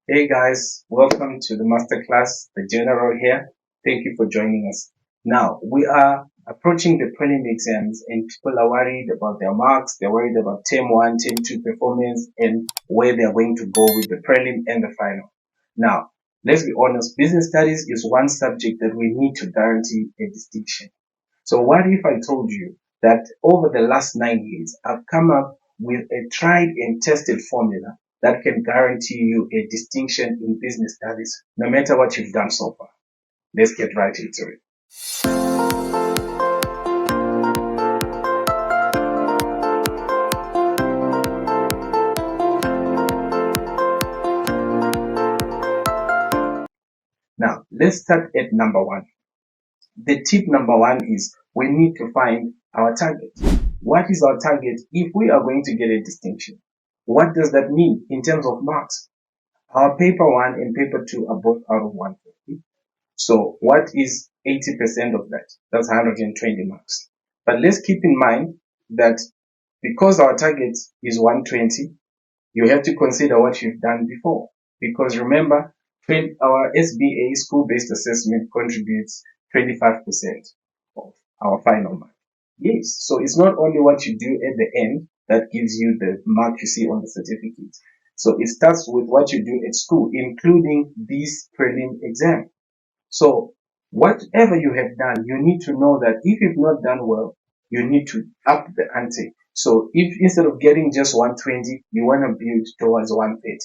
Hey guys, welcome to the Masterclass, the General here. Thank you for joining us. Now, we are approaching the prelim exams and people are worried about their marks. They're worried about term 1, term 2 performance and where they're going to go with the prelim and the final. Now, let's be honest, business studies is one subject that we need to guarantee a distinction. So what if I told you that over the last 9 years, I've come up with a tried and tested formula that can guarantee you a distinction in business studies, no matter what you've done so far. Let's get right into it. Now, let's start at number one. The tip number one is we need to find our target. What is our target if we are going to get a distinction? What does that mean in terms of marks? Our paper one and paper two are both out of 150. So what is 80% of that? That's 120 marks. But let's keep in mind that because our target is 120, you have to consider what you've done before. Because remember, our SBA, school-based assessment, contributes 25% of our final mark. Yes, so it's not only what you do at the end that gives you the mark you see on the certificate. So it starts with what you do at school, including this prelim exam. So whatever you have done, you need to know that if you've not done well, you need to up the ante. So if instead of getting just 120, you want to build towards 130,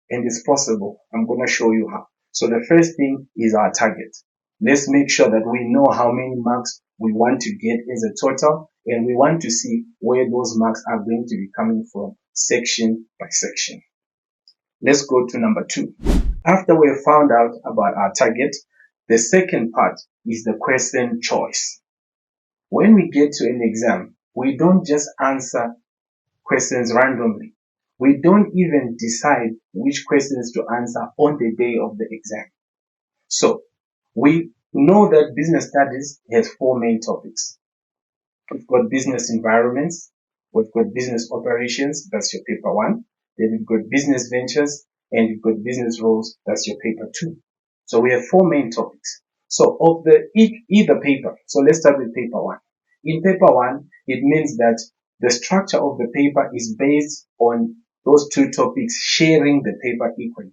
and it's possible. I'm going to show you how. So the first thing is our target. Let's make sure that we know how many marks we want to get as a total, and we want to see where those marks are going to be coming from section by section. Let's go to number two. After we have found out about our target, the second part is the question choice. When we get to an exam, we don't just answer questions randomly. We don't even decide which questions to answer on the day of the exam. So we know that business studies has four main topics. We've got business environments, we've got business operations, that's your paper one. Then we've got business ventures, and we've got business roles, that's your paper two. So we have four main topics. So of either paper, so let's start with paper one. In paper one, it means that the structure of the paper is based on those two topics sharing the paper equally.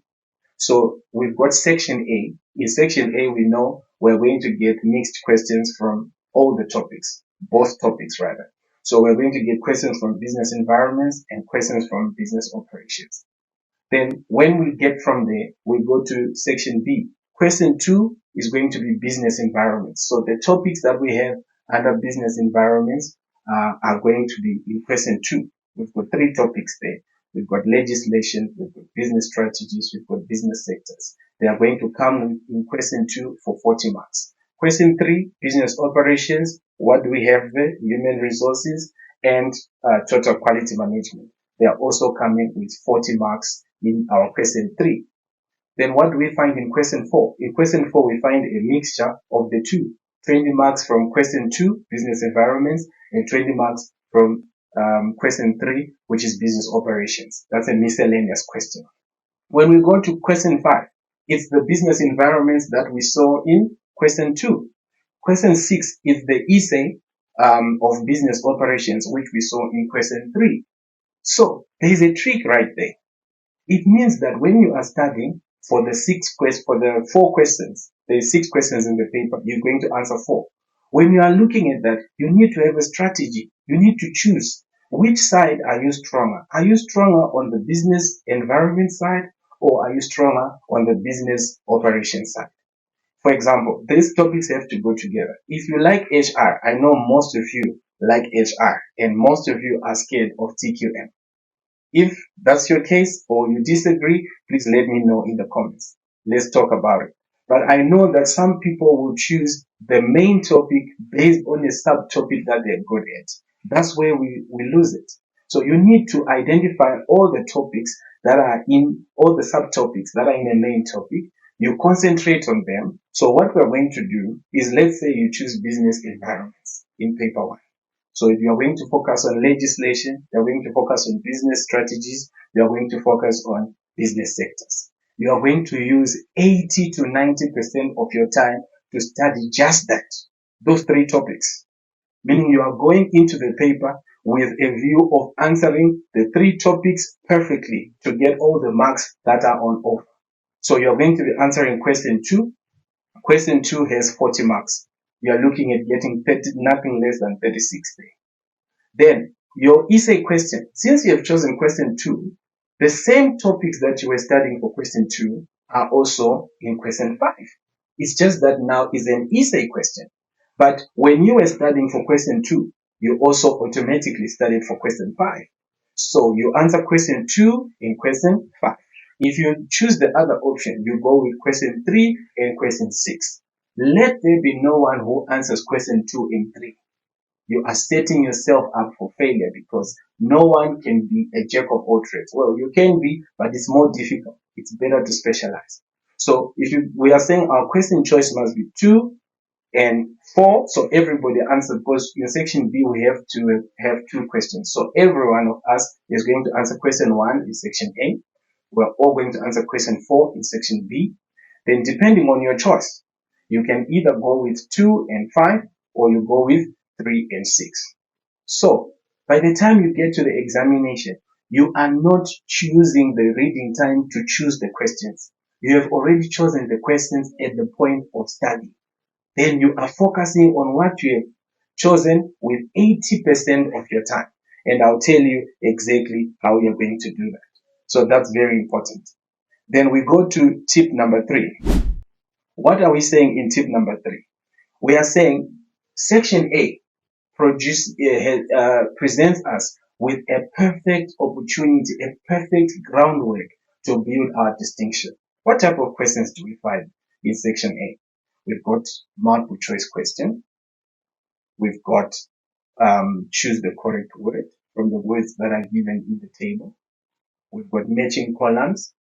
So we've got section A. In section A, we know we're going to get mixed questions from all the topics, both topics rather. So we're going to get questions from business environments and questions from business operations. Then when we get from there, we go to section B. Question 2 is going to be business environments. So the topics that we have under business environments are going to be in question 2. We've got three topics there. We've got legislation, we've got business strategies, we've got business sectors. They are going to come in question 2 for 40 marks. Question 3, business operations. What do we have there? Human resources and total quality management. They are also coming with 40 marks in our question 3. Then what do we find in question 4? In question 4, we find a mixture of the two. 20 marks from question 2, business environments, and 20 marks from question 3, which is business operations. That's a miscellaneous question. When we go to question 5, it's the business environments that we saw in question 2. Question 6 is the essay of business operations, which we saw in question 3. So there is a trick right there. It means that when you are studying for the 4 questions, there is 6 questions in the paper, you're going to answer 4. When you are looking at that, you need to have a strategy. You need to choose which side are you stronger. Are you stronger on the business environment side, or are you stronger on the business operations side? For example, these topics have to go together. If you like HR, I know most of you like HR, and most of you are scared of TQM. If that's your case or you disagree, please let me know in the comments. Let's talk about it. But I know that some people will choose the main topic based on a subtopic that they're good at. That's where we lose it. So you need to identify all the topics that are in, all the subtopics that are in a main topic. You concentrate on them. So what we're going to do is, let's say you choose business environments in paper 1. So if you're going to focus on legislation, you're going to focus on business strategies, you're going to focus on business sectors. you are going to use 80 to 90% of your time to study just that, those three topics. Meaning you are going into the paper with a view of answering the three topics perfectly to get all the marks that are on offer. So you're going to be answering question 2. Question 2 has 40 marks. You are looking at getting nothing less than 36 there. Then your essay question, since you have chosen question 2, the same topics that you were studying for question 2 are also in question 5. It's just that now is an essay question. But when you were studying for question 2, you also automatically studied for question 5. So you answer question 2 in question 5. If you choose the other option, you go with question 3 and question 6. Let there be no one who answers question 2 in 3. You are setting yourself up for failure because no one can be a jack of all trades. Well, you can be, but it's more difficult. It's better to specialize. So we are saying our question choice must be 2 and 4. So everybody answered, because in section B we have to have 2 questions. So every one of us is going to answer question 1 in section A. We're all going to answer question 4 in section B. Then depending on your choice, you can either go with 2 and 5 or you go with 3 and 6. So by the time you get to the examination, you are not choosing the reading time to choose the questions. You have already chosen the questions at the point of study. Then you are focusing on what you have chosen with 80% of your time. And I'll tell you exactly how you're going to do that. So that's very important. Then we go to tip number 3. What are we saying in tip number 3? We are saying section A presents us with a perfect opportunity, a perfect groundwork to build our distinction. What type of questions do we find in section A? We've got multiple choice question. We've got choose the correct word from the words that are given in the table. We've got matching columns,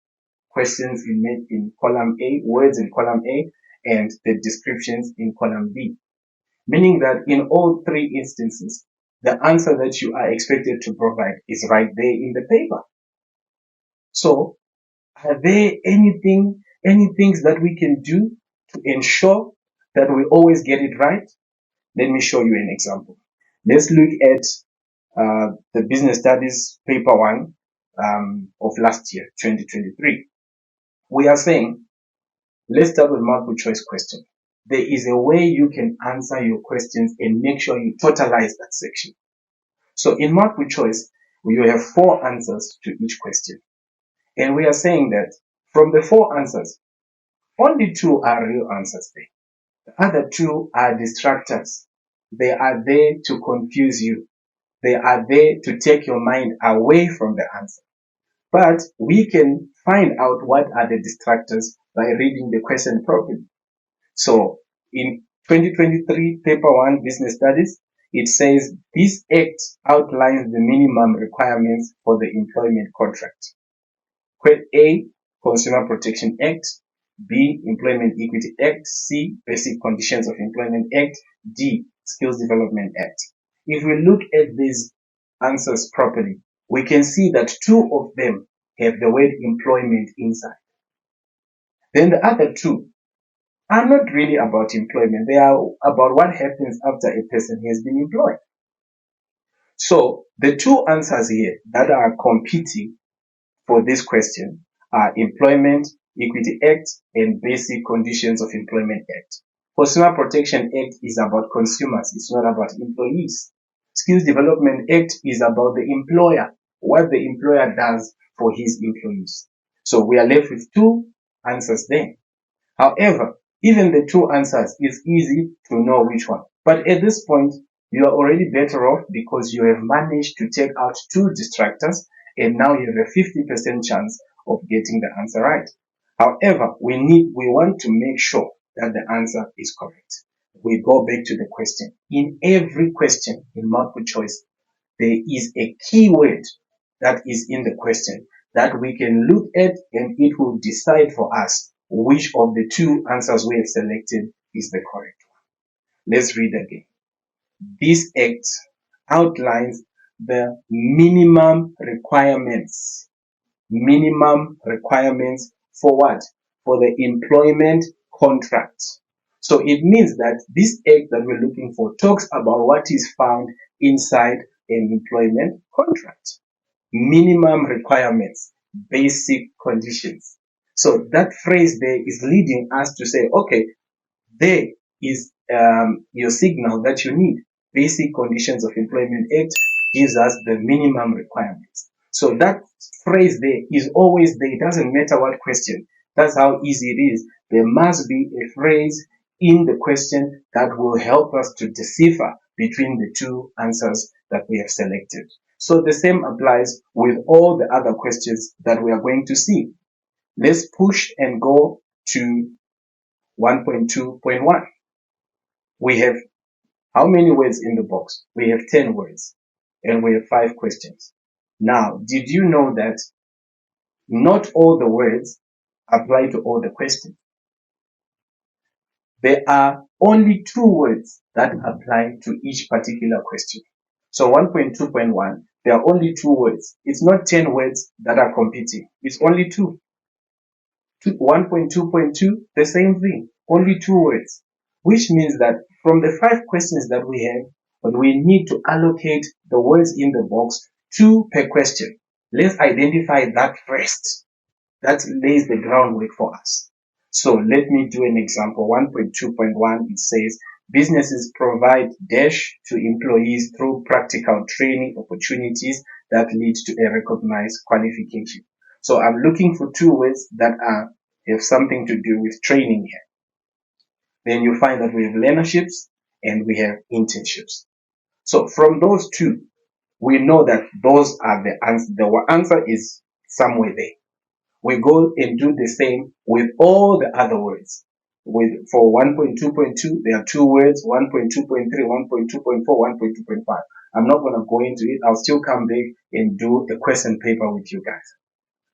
questions in column A, words in column A, and the descriptions in column B. Meaning that in all 3 instances, the answer that you are expected to provide is right there in the paper. So, are there any things that we can do to ensure that we always get it right? Let me show you an example. Let's look at the business studies paper 1 of last year, 2023. We are saying, let's start with multiple choice question. There is a way you can answer your questions and make sure you totalize that section. So in multiple choice, you have 4 answers to each question. And we are saying that from the 4 answers, only 2 are real answers there. The other 2 are distractors. They are there to confuse you. They are there to take your mind away from the answer. But we can find out what are the distractors by reading the question properly. So in 2023 paper 1 business studies, it says this act outlines the minimum requirements for the employment contract. A, Consumer Protection Act. B, Employment Equity Act. C, Basic Conditions of Employment Act. D, Skills Development Act. If we look at these answers properly, we can see that 2 of them have the word employment inside. Then the other 2 are not really about employment. They are about what happens after a person has been employed. So the 2 answers here that are competing for this question are Employment Equity Act and Basic Conditions of Employment Act. Consumer Protection Act is about consumers. It's not about employees. Skills Development Act is about the employer, what the employer does for his employees. So we are left with 2 answers there. However, even the 2 answers, it's easy to know which one. But at this point, you are already better off because you have managed to take out 2 distractors and now you have a 50% chance of getting the answer right. However, we want to make sure that the answer is correct. We go back to the question. In every question in multiple choice, there is a keyword that is in the question that we can look at and it will decide for us which of the 2 answers we have selected is the correct one. Let's read again. This act outlines the minimum requirements for what? For the employment contract. So it means that this act that we're looking for talks about what is found inside an employment contract. Minimum requirements, basic conditions. So that phrase there is leading us to say, okay, there is your signal that you need. Basic conditions of employment act gives us the minimum requirements. So that phrase there is always there. It doesn't matter what question. That's how easy it is. There must be a phrase in the question that will help us to decipher between the two answers that we have selected. So the same applies with all the other questions that we are going to see. Let's push and go to 1.2.1. We have how many words in the box? We have 10 words and we have 5 questions. Now, did you know that not all the words apply to all the questions? There are only 2 words that apply to each particular question. So 1.2.1, there are only 2 words. It's not 10 words that are competing. It's only 2. 1.2.2, the same thing. Only 2 words. Which means that from the 5 questions that we have, but we need to allocate the words in the box 2 per question. Let's identify that first. That lays the groundwork for us. So let me do an example. 1.2.1, it says, businesses provide dash to employees through practical training opportunities that lead to a recognized qualification. So I'm looking for 2 words that have something to do with training here. Then you find that we have learnerships and we have internships. So from those 2, we know that those are the answer. The answer is somewhere there. We go and do the same with all the other words. For 1.2.2, there are 2 words, 1.2.3, 1.2.4, 1.2.5. I'm not going to go into it. I'll still come back and do a question paper with you guys.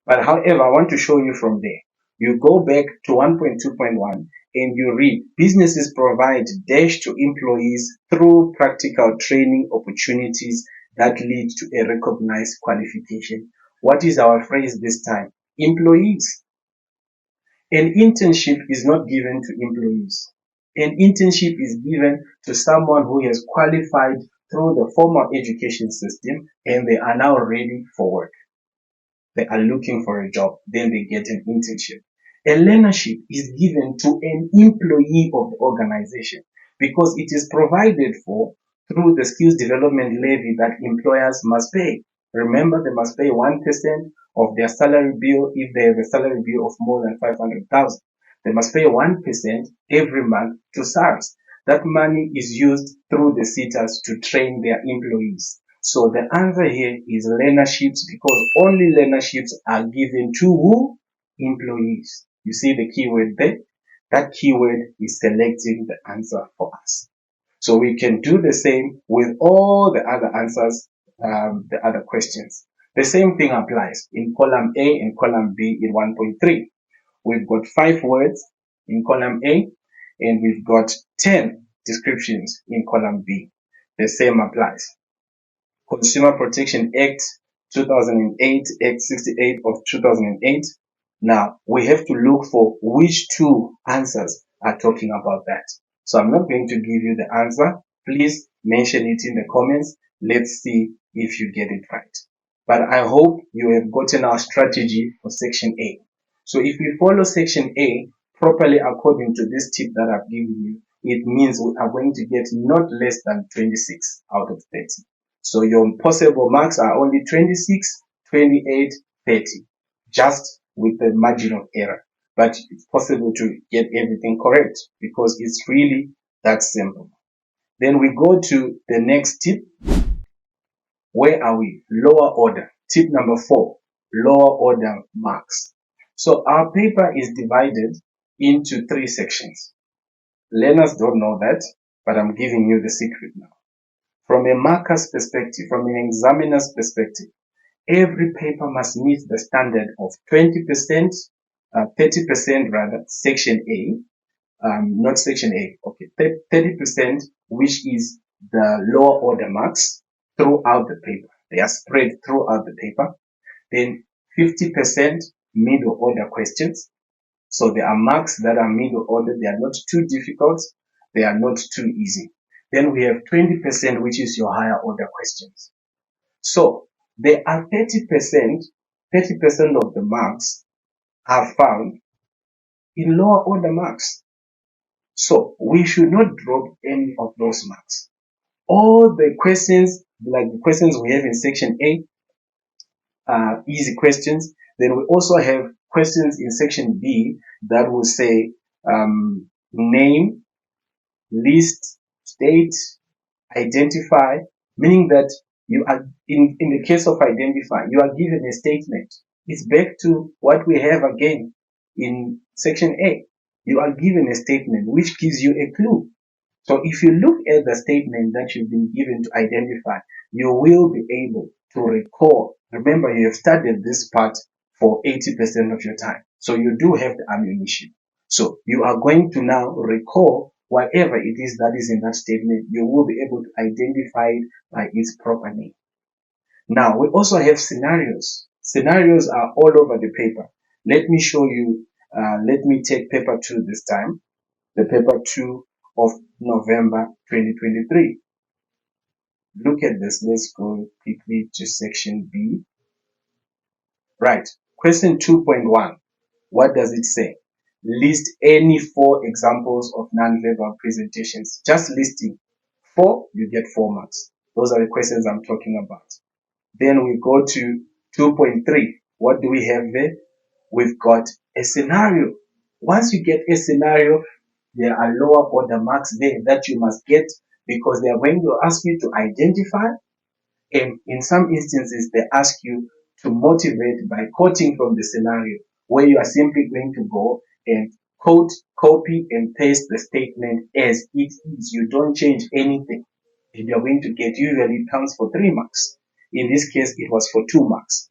But however, I want to show you from there. You go back to 1.2.1 and you read, businesses provide dash to employees through practical training opportunities that lead to a recognized qualification. What is our phrase this time? Employees. An internship is not given to employees. An internship is given to someone who has qualified through the formal education system and they are now ready for work. They are looking for a job, then they get an internship. A learnership is given to an employee of the organization because it is provided for through the skills development levy that employers must pay. Remember, they must pay 1% of their salary bill if they have a salary bill of more than 500,000. They must pay 1% every month to SARS. That money is used through the SETAs to train their employees. So the answer here is learnerships because only learnerships are given to who? Employees. You see the keyword there? That keyword is selecting the answer for us. So we can do the same with all the other answers, the other questions. The same thing applies in column A and column B in 1.3. We've got 5 words in column A and we've got 10 descriptions in column B. The same applies. Consumer Protection Act 2008, Act 68 of 2008. Now, we have to look for which 2 answers are talking about that. So I'm not going to give you the answer. Please mention it in the comments. Let's see if you get it right. But I hope you have gotten our strategy for section A. So if we follow section A properly according to this tip that I've given you, it means we are going to get not less than 26 out of 30. So your possible marks are only 26, 28, 30, just with the margin of error. But it's possible to get everything correct because it's really that simple. Then we go to the next tip. Where are we? Lower order. Tip number 4, lower order marks. So our paper is divided into 3 sections. Learners don't know that, but I'm giving you the secret now. From a marker's perspective, from an examiner's perspective, every paper must meet the standard of 20%, 30% rather, section A, not section A, okay, 30%, which is the lower order marks throughout the paper. They are spread throughout the paper. Then 50% middle order questions, So there are marks that are middle order. They are not too difficult. They are not too easy. Then we have 20%, which is your higher order questions. So there are 30%, 30% of the marks are found in lower order marks. So we should not drop any of those marks. All the questions, like the questions we have in section A, are easy questions. Then we also have questions in section B that will say name, list, state, identify, meaning that you are, in the case of identify, you are given a statement. It's back to what we have again in section A. You are given a statement which gives you a clue. So if you look at the statement that you've been given to identify, you will be able to recall. Remember, you have studied this part for 80% of your time. So you do have the ammunition. So you are going to now recall whatever it is that is in that statement. You will be able to identify it by its proper name. Now, we also have scenarios. Scenarios are all over the paper. Let me show you, let me take paper 2 this time, the paper 2 of November 2023. Look at this. Let's go quickly to section B. Right. Question 2.1. What does it say? List any 4 examples of non-verbal presentations. Just listing 4, you get 4 marks. Those are the questions I'm talking about. Then we go to 2.3. What do we have there? We've got a scenario. Once you get a scenario, there are lower order marks there that you must get because they are going to ask you to identify, and in some instances they ask you to motivate by quoting from the scenario, where you are simply going to go and quote, copy and paste the statement as it is. You don't change anything, and you're going to get, usually it counts for 3 marks. In this case it was for 2 marks.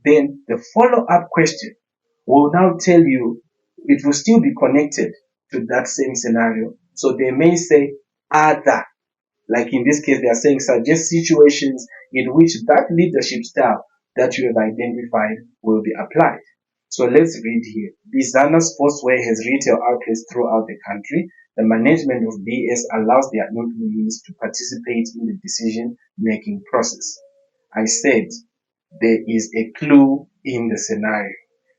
Then the follow-up question will now tell you, it will still be connected to that same scenario. So they may say other, like in this case they are saying suggest situations in which that leadership style that you have identified will be applied. So let's read here. Bizana Sportswear has retail outlets throughout the country. The management of BS allows their employees to participate in the decision-making process. I said there is a clue in the scenario.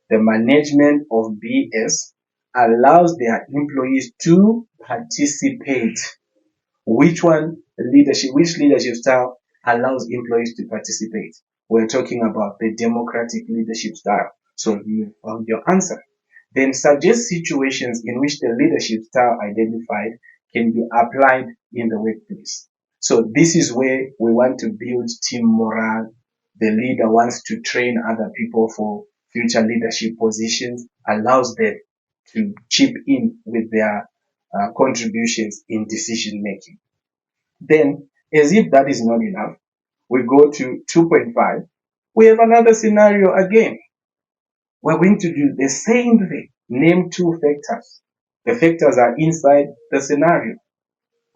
The management of BS allows their employees to participate. Which leadership style allows employees to participate? We're talking about the democratic leadership style. So you found your answer. Then suggest situations in which the leadership style identified can be applied in the workplace. So this is where we want to build team morale. The leader wants to train other people for future leadership positions, allows them to chip in with their contributions in decision making. Then, as if that is not enough, we go to 2.5. We have another scenario again. We're going to do the same thing. Name 2 factors. The factors are inside the scenario.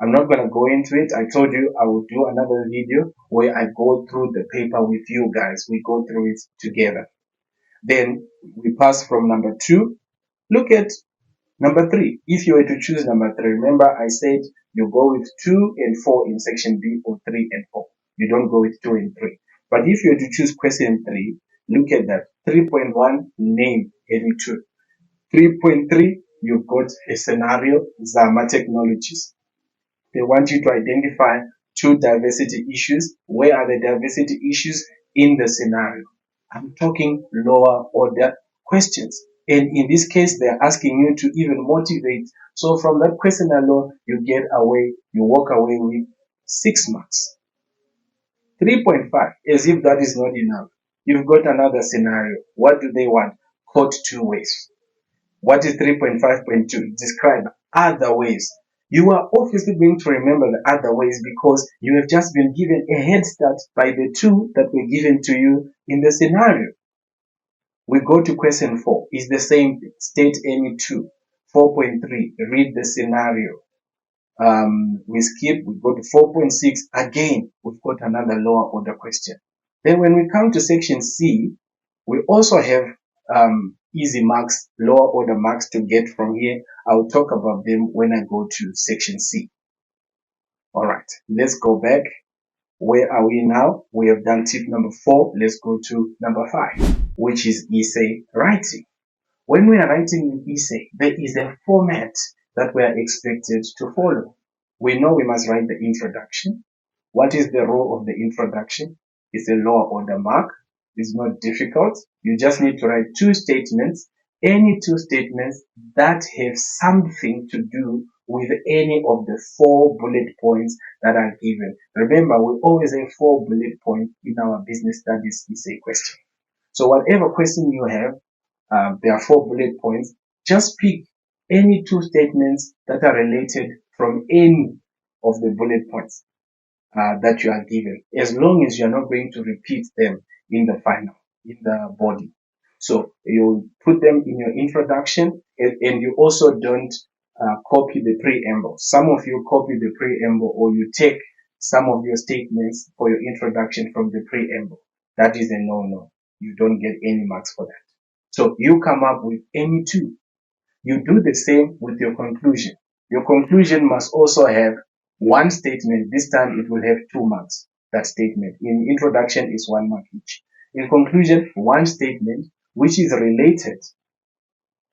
I'm not going to go into it. I told you I will do another video where I go through the paper with you guys. We go through it together. Then we pass from number 2. Look at number 3. If you were to choose number 3, remember I said you go with 2 and 4 in section B, or 3 and 4. You don't go with 2 and 3. But if you were to choose question 3, look at that. 3.1, name any 2. 3.3, you've got a scenario, Zama Technologies. They want you to identify 2 diversity issues. Where are the diversity issues in the scenario? I'm talking lower order questions. And in this case, they're asking you to even motivate. So from that question alone, you walk away with 6 marks. 3.5, as if that is not enough. You've got another scenario. What do they want? Quote 2 ways. What is 3.5.2? Describe other ways. You are obviously going to remember the other ways because you have just been given a head start by the 2 that were given to you in the scenario. We go to question 4. It's the same thing. State any 2. 4.3. Read the scenario. We skip. We go to 4.6. Again, we've got another lower order question. Then when we come to section C, we also have easy marks, lower order marks to get from here. I'll talk about them when I go to section C. All right, let's go back. Where are we now? We have done tip number 4. Let's go to number 5, which is essay writing. When we are writing an essay, there is a format that we are expected to follow. We know we must write the introduction. What is the role of the introduction? It's a lower order mark. It's not difficult. You just need to write 2 statements, any 2 statements that have something to do with any of the 4 bullet points that are given. Remember, we always have 4 bullet points in our business studies essay question. So whatever question you have, there are 4 bullet points. Just pick any 2 statements that are related from any of the bullet points that you are given, as long as you are not going to repeat them in the final, in the body. So you put them in your introduction, and you also don't copy the preamble. Some of you copy the preamble, or you take some of your statements for your introduction from the preamble. That is a no-no. You don't get any marks for that. So you come up with any 2. You do the same with your conclusion. Your conclusion must also have 1 statement. This time it will have 2 marks. That statement. In introduction is 1 mark each. In conclusion, 1 statement which is related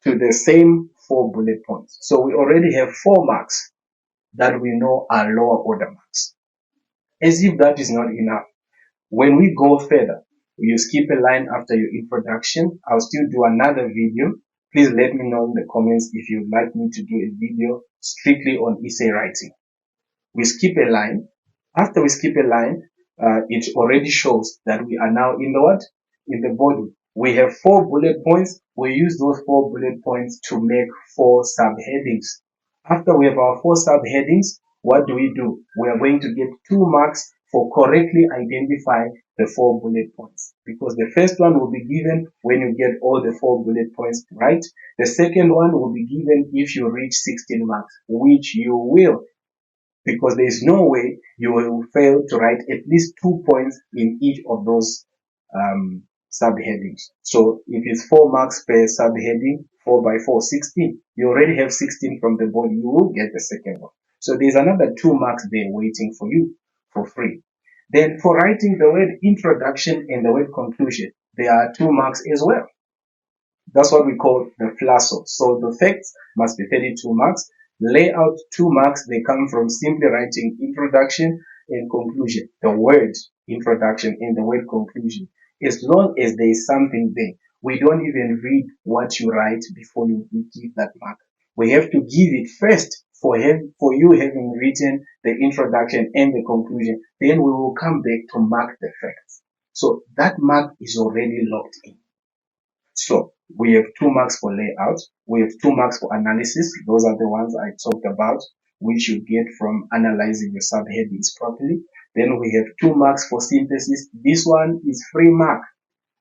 to the same 4 bullet points. So we already have 4 marks that we know are lower order marks. As if that is not enough, when we go further, you skip a line after your introduction. I'll still do another video. Please let me know in the comments if you'd like me to do a video strictly on essay writing. We skip a line. After we skip a line, it already shows that we are now in the what? In the body. We have 4 bullet points. We use those 4 bullet points to make 4 subheadings. After we have our 4 subheadings, what do? We are going to get 2 marks for correctly identifying the 4 bullet points, because the first one will be given when you get all the 4 bullet points right. The second one will be given if you reach 16 marks, which you will, because there is no way you will fail to write at least 2 points in each of those subheadings. So if it's 4 marks per subheading, 4 by 4, 16. You already have 16 from the body. You will get the second one. So there's another 2 marks there waiting for you for free. Then for writing the word introduction and the word conclusion, there are 2 marks as well. That's what we call the FLASO. So the facts must be 32 marks. Layout 2 marks. They come from simply writing introduction and conclusion. The word introduction and the word conclusion. As long as there is something there, we don't even read what you write before you give that mark. We have to give it first for you having written the introduction and the conclusion. Then we will come back to mark the facts. So that mark is already locked in. So we have 2 marks for layout. We have 2 marks for analysis. Those are the ones I talked about, which you get from analyzing your subheadings properly. Then we have 2 marks for synthesis. This one is free mark.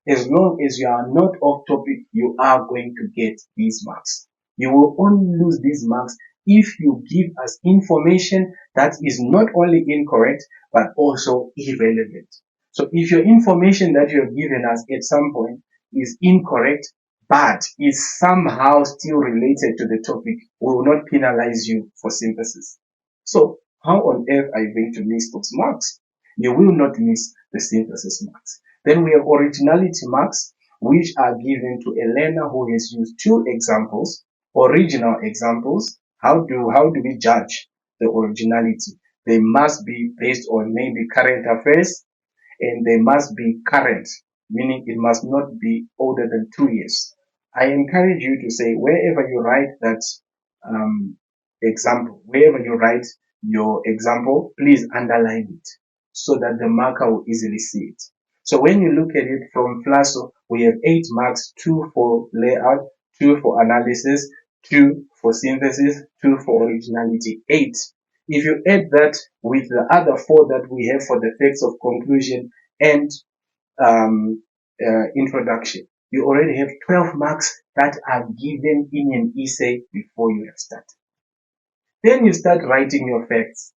As long as you are not off topic, you are going to get these marks. You will only lose these marks if you give us information that is not only incorrect, but also irrelevant. So if your information that you have given us at some point is incorrect, but is somehow still related to the topic, we will not penalize you for synthesis. So how on earth are you going to miss those marks? You will not miss the synthesis marks. Then we have originality marks, which are given to a learner who has used 2 examples, original examples. How do we judge the originality? They must be based on maybe current affairs, and they must be current, meaning it must not be older than 2 years. I encourage you to say, wherever you write that example, wherever you write your example, please underline it so that the marker will easily see it. So when you look at it from FLASO, we have 8 marks, 2 for layout, 2 for analysis, 2 for synthesis, 2 for originality, 8. If you add that with the other 4 that we have for the facts of conclusion and introduction, you already have 12 marks that are given in an essay before you have started. Then you start writing your facts.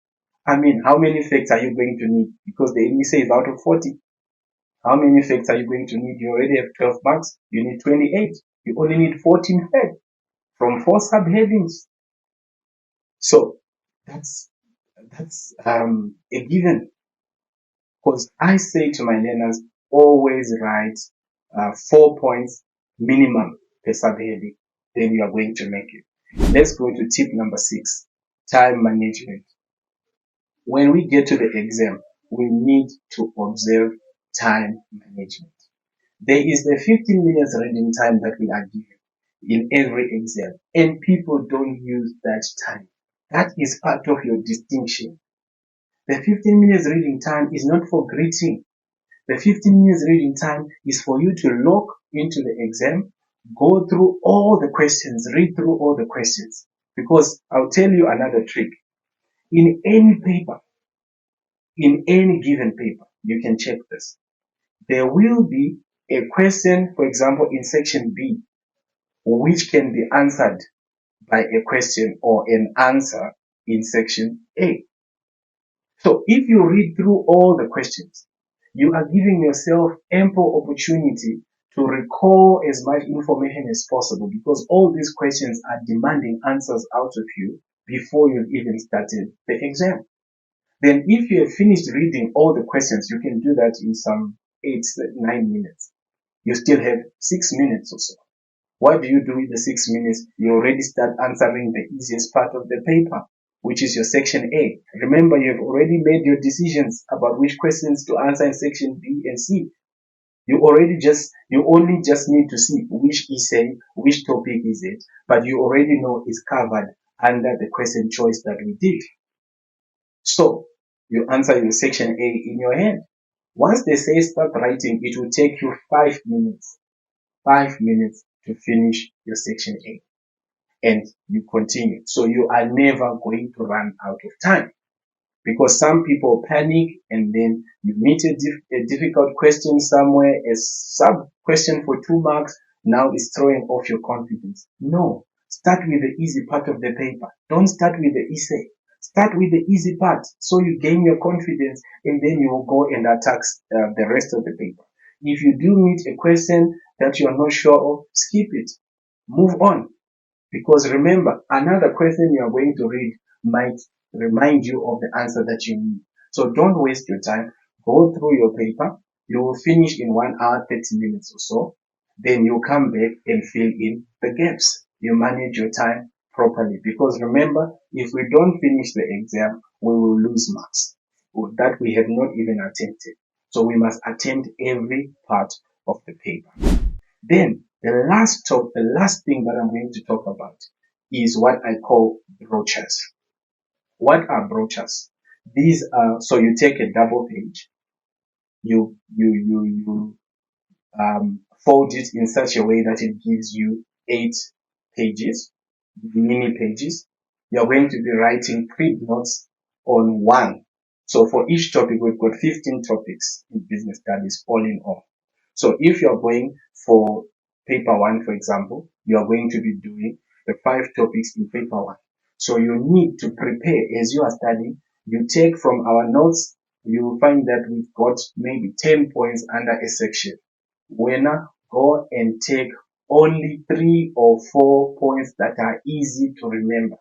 I mean, how many facts are you going to need? Because the essay is out of 40. How many facts are you going to need? You already have 12 marks. You need 28. You only need 14 facts from 4 subheadings. So that's a given. Because I say to my learners, always write 4 points minimum per subheading. Then you are going to make it. Let's go to tip number 6, time management. When we get to the exam, we need to observe time management. There is the 15 minutes reading time that we are given in every exam, and people don't use that time. That is part of your distinction. The 15 minutes reading time is not for greeting. The 15 minutes reading time is for you to log into the exam, go through all the questions, read through all the questions. Because I'll tell you another trick. In any paper, in any given paper, you can check this. There will be a question, for example, in section B, which can be answered by a question or an answer in section A. So if you read through all the questions, you are giving yourself ample opportunity to recall as much information as possible, because all these questions are demanding answers out of you before you've even started the exam. Then if you have finished reading all the questions, you can do that in some 8-9 minutes. You still have 6 minutes or so. What do you do with the 6 minutes? You already start answering the easiest part of the paper, which is your section A. Remember, you have already made your decisions about which questions to answer in section B and C. You only just need to see which essay, which topic is it, but you already know it's covered under the question choice that we did. So, you answer your section A in your head. Once they say start writing, it will take you 5 minutes. 5 minutes to finish your section A. And you continue. So you are never going to run out of time. Because some people panic and then you meet a difficult question somewhere, a sub question for 2 marks, now it's throwing off your confidence. No. Start with the easy part of the paper. Don't start with the essay. Start with the easy part so you gain your confidence, and then you will go and attack the rest of the paper. If you do meet a question that you are not sure of, skip it. Move on. Because remember, another question you are going to read might remind you of the answer that you need. So don't waste your time. Go through your paper. You will finish in 1 hour, 30 minutes or so. Then you come back and fill in the gaps. You manage your time properly. Because remember, if we don't finish the exam, we will lose marks that we have not even attempted. So we must attempt every part of the paper. Then the last thing that I'm going to talk about is what I call brochures. What are brochures? These are, so you take a double page, you fold it in such a way that it gives you 8 pages, mini pages. You're going to be writing crib notes on one. So for each topic, we've got 15 topics in business studies, all in all. So if you're going for paper 1, for example, you are going to be doing the 5 topics in paper 1. So you need to prepare as you are studying. You take from our notes, you will find that we've got maybe 10 points under a section. Winner, go and take only 3 or 4 points that are easy to remember.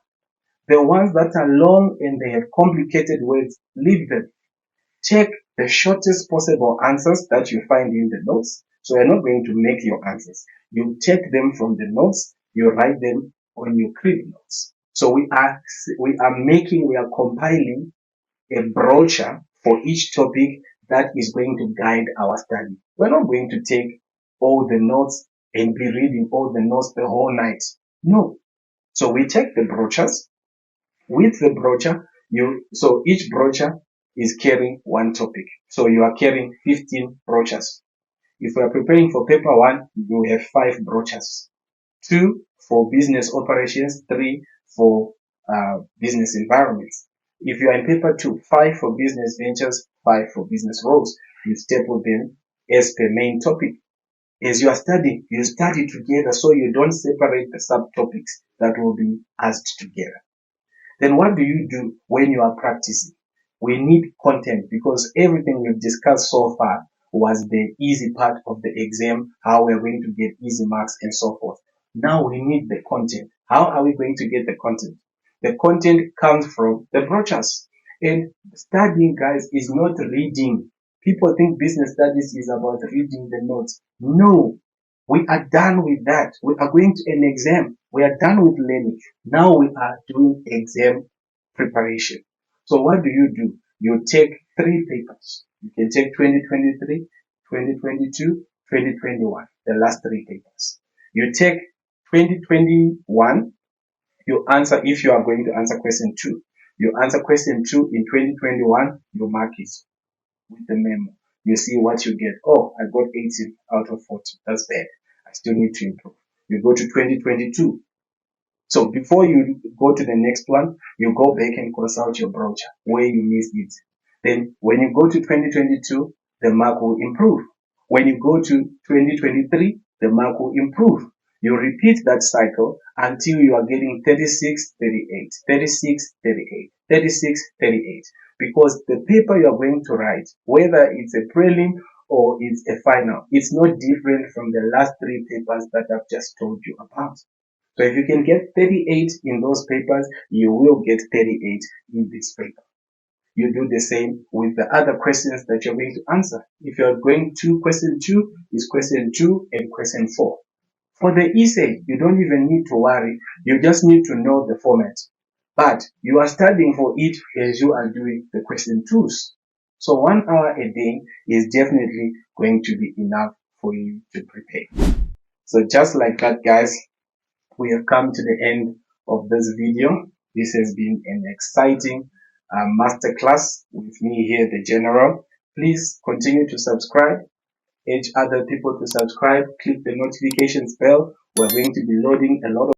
The ones that are long and they have complicated words, leave them. Take the shortest possible answers that you find in the notes. So you're not going to make your answers. You take them from the notes, you write them on your crib notes. So we are compiling a brochure for each topic that is going to guide our study. We're not going to take all the notes and be reading all the notes the whole night. No. So we take the brochures. With the brochure, so each brochure is carrying one topic. So you are carrying 15 brochures. If we are preparing for paper 1, you have 5 brochures. 2 for business operations, 3 for business environments. If you are in paper 2, 5 for business ventures, 5 for business roles. You staple them as per main topic. As you are studying, you study together so you don't separate the subtopics that will be asked together. Then what do you do when you are practicing? We need content, because everything we've discussed so far was the easy part of the exam, how we're going to get easy marks and so forth. Now we need the content. How are we going to get the content? The content comes from the brochures. And studying, guys, is not reading. People think business studies is about reading the notes. No, we are done with that. We are going to an exam. We are done with learning. Now we are doing exam preparation. So what do? You take three papers. You can take 2023, 2022, 2021, the last three papers. You take 2021, you answer, if you are going to answer question 2, you answer question 2 in 2021, you mark it with the memo. You see what you get. Oh, I got 18 out of 40. That's bad. I still need to improve. You go to 2022. So before you go to the next one, you go back and consult your brochure where you missed it. Then when you go to 2022, the mark will improve. When you go to 2023, the mark will improve. You repeat that cycle until you are getting 36, 38, 36, 38, 36, 38. Because the paper you are going to write, whether it's a prelim or it's a final, it's not different from the last three papers that I've just told you about. So if you can get 38 in those papers, you will get 38 in this paper. You do the same with the other questions that you're going to answer. If you're going to question 2, is question 2 and question 4. For the essay, you don't even need to worry. You just need to know the format. But you are studying for it as you are doing the question 2s. So 1 hour a day is definitely going to be enough for you to prepare. So just like that, guys, we have come to the end of this video. This has been an exciting masterclass with me here, the General. Please continue to subscribe. Urge other people to subscribe. Click the notifications bell. We're going to be loading a lot of